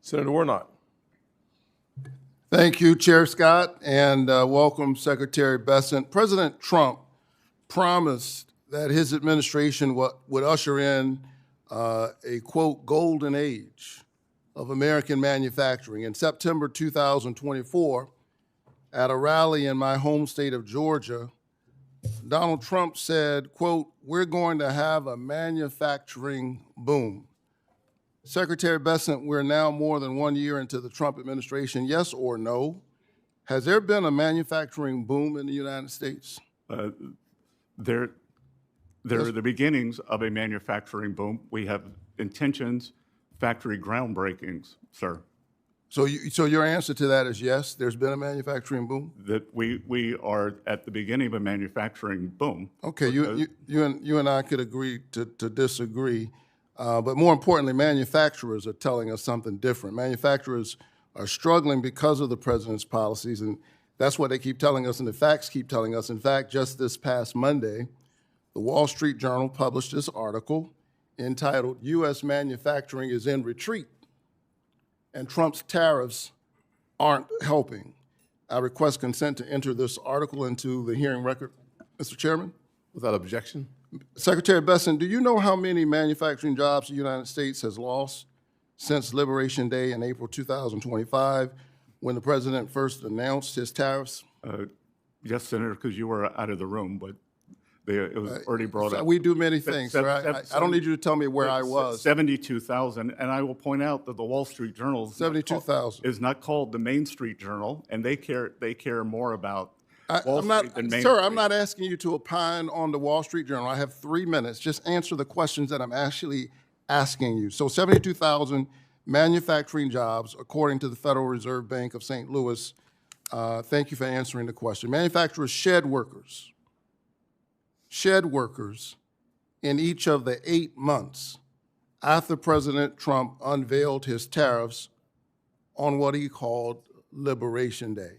Senator Warnock. Thank you, Chair Scott, and welcome, Secretary Bessent. President Trump promised that his administration would usher in a, quote, golden age of American manufacturing. In September 2024, at a rally in my home state of Georgia, Donald Trump said, quote, "We're going to have a manufacturing boom." Secretary Bessent, we're now more than 1 year into the Trump administration. Yes or no? Has there been a manufacturing boom in the United States? There are the beginnings of a manufacturing boom. We have intentions, factory groundbreakings, sir. So your answer to that is yes, there's been a manufacturing boom? That we are at the beginning of a manufacturing boom. Okay, you and I could agree to disagree. But more importantly, manufacturers are telling us something different. Manufacturers are struggling because of the president's policies, and that's what they keep telling us, and the facts keep telling us. In fact, just this past Monday, the Wall Street Journal published this article entitled, "U.S. Manufacturing is in Retreat, and Trump's tariffs aren't helping." I request consent to enter this article into the hearing record, Mr. Chairman. Without objection. Secretary Bessent, do you know how many manufacturing jobs the United States has lost since Liberation Day in April 2025, when the president first announced his tariffs? Yes, Senator, because you were out of the room, but it was already brought up. We do many things, sir. I don't need you to tell me where I was. 72,000, and I will point out that the Wall Street Journal 72,000 is not called the Main Street Journal, and they care more about I'm not asking you to opine on the Wall Street Journal. I have 3 minutes. Just answer the questions that I'm actually asking you. So 72,000 manufacturing jobs, according to the Federal Reserve Bank of St. Louis. Thank you for answering the question. Manufacturers shed workers in each of the 8 months after President Trump unveiled his tariffs on what he called Liberation Day.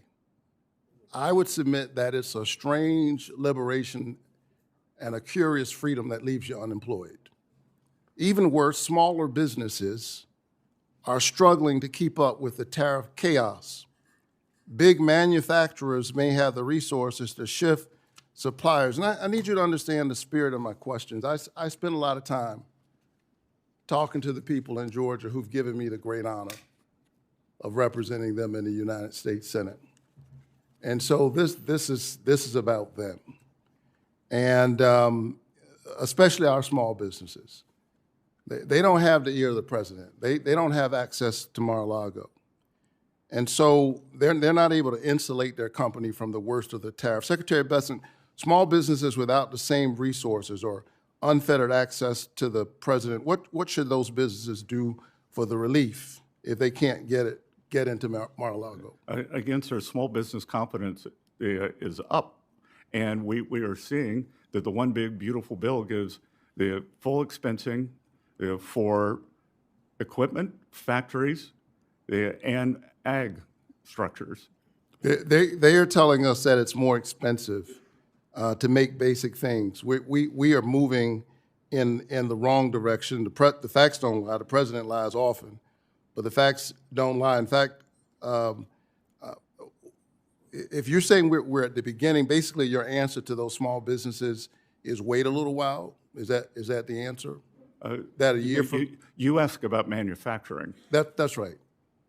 I would submit that it's a strange liberation and a curious freedom that leaves you unemployed. Even worse, smaller businesses are struggling to keep up with the tariff chaos. Big manufacturers may have the resources to shift suppliers. And I need you to understand the spirit of my questions. I spend a lot of time talking to the people in Georgia who've given me the great honor of representing them in the United States Senate. And so this is about them, and especially our small businesses. They don't have the ear of the president. They don't have access to Mar-a-Lago, and so they're not able to insulate their company from the worst of the tariffs. Secretary Bessent, small businesses without the same resources or unfettered access to the president, what should those businesses do for the relief if they can't get into Mar-a-Lago? Again, sir, small business confidence is up, and we are seeing that the One Big Beautiful Bill gives the full expensing for equipment, factories, and ag structures. They are telling us that it's more expensive to make basic things. We are moving in the wrong direction. The facts don't lie. The president lies often. But the facts don't lie. In fact, if you're saying we're at the beginning, basically your answer to those small businesses is wait a little while. Is that the answer? That a year from you ask about manufacturing. That's right.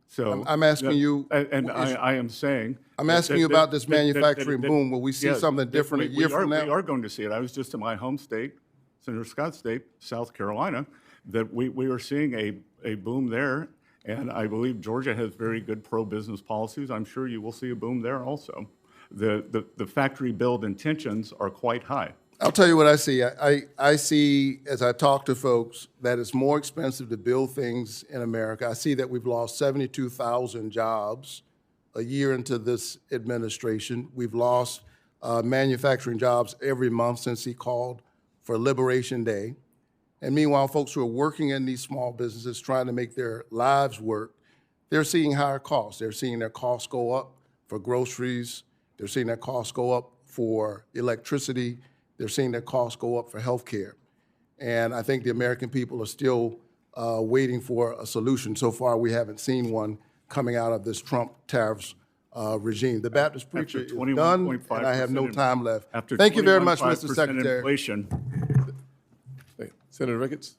So I'm asking you, and I am saying I'm asking you about this manufacturing boom. Will we see something different a year from now? We are going to see it. I was just in my home state, Senator Scott's state, South Carolina, that we are seeing a boom there. And I believe Georgia has very good pro-business policies. I'm sure you will see a boom there also. The factory build intentions are quite high. I'll tell you what I see. I see, as I talk to folks, that it's more expensive to build things in America. I see that we've lost 72,000 jobs a year into this administration. We've lost manufacturing jobs every month since he called for Liberation Day. And meanwhile, folks who are working in these small businesses trying to make their lives work, they're seeing higher costs. They're seeing their costs go up for groceries. They're seeing their costs go up for electricity. They're seeing their costs go up for health care. And I think the American people are still waiting for a solution. So far, we haven't seen one coming out of this Trump tariffs regime. The Baptist preacher is done, and I have no time left. After Thank you very much, 21.5% Mr. Secretary. inflation, Senator Ricketts?